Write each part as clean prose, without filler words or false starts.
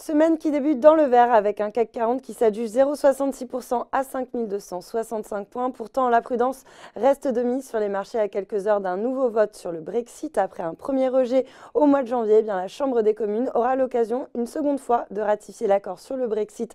Semaine qui débute dans le vert avec un CAC 40 qui s'adjuge 0,66% à 5 265 points. Pourtant, la prudence reste de mise sur les marchés à quelques heures d'un nouveau vote sur le Brexit. Après un premier rejet au mois de janvier, la Chambre des communes aura l'occasion une seconde fois de ratifier l'accord sur le Brexit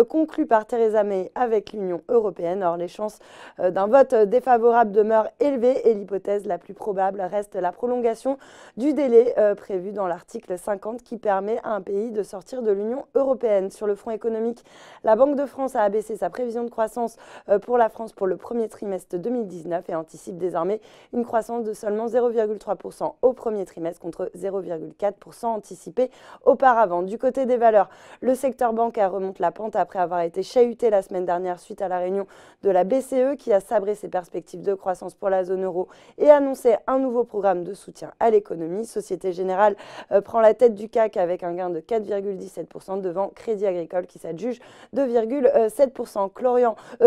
conclu par Theresa May avec l'Union européenne. Or, les chances d'un vote défavorable demeurent élevées et l'hypothèse la plus probable reste la prolongation du délai prévu dans l'article 50 qui permet à un pays de sortir de l'Union européenne. Sur le front économique, la Banque de France a abaissé sa prévision de croissance pour la France pour le premier trimestre 2019 et anticipe désormais une croissance de seulement 0,3% au premier trimestre contre 0,4% anticipé auparavant. Du côté des valeurs, le secteur bancaire remonte la pente après avoir été chahuté la semaine dernière suite à la réunion de la BCE qui a sabré ses perspectives de croissance pour la zone euro et annoncé un nouveau programme de soutien à l'économie. Société Générale prend la tête du CAC avec un gain de 4,17% devant Crédit Agricole qui s'adjuge 2,7%.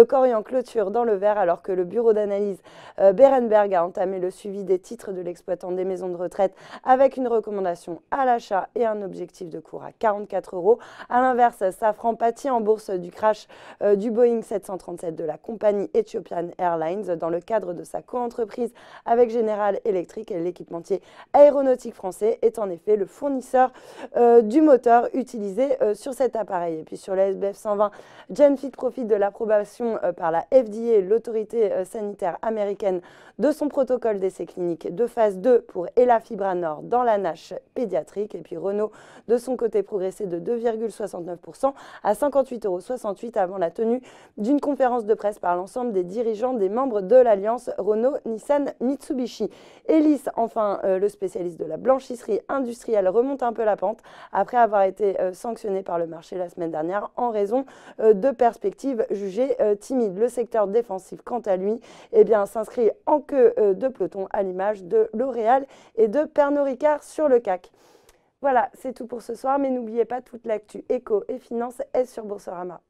Corian clôture dans le vert alors que le bureau d'analyse Berenberg a entamé le suivi des titres de l'exploitant des maisons de retraite avec une recommandation à l'achat et un objectif de cours à 44 €. A l'inverse, Safran pâtit en bourse du crash du Boeing 737 de la compagnie Ethiopian Airlines dans le cadre de sa coentreprise avec General Electric et l'équipementier aéronautique français est en effet le fournisseur du moteur utilisé sur cet appareil. Et puis sur le SBF 120, Genfit profite de l'approbation par la FDA, l'autorité sanitaire américaine, de son protocole d'essai clinique de phase 2 pour Elafibranor dans la NASH pédiatrique. Et puis Renault, de son côté, progressé de 2,69% à 58,68 € avant la tenue d'une conférence de presse par l'ensemble des dirigeants des membres de l'alliance Renault-Nissan-Mitsubishi. Elis, enfin, le spécialiste de la blanchisserie industrielle, remonte un peu la pente après avoir été sanctionné par le marché la semaine dernière en raison de perspectives jugées timides. Le secteur défensif, quant à lui, s'inscrit en queue de peloton à l'image de L'Oréal et de Pernod Ricard sur le CAC. Voilà, c'est tout pour ce soir, mais n'oubliez pas, toute l'actu éco et finance est sur Boursorama.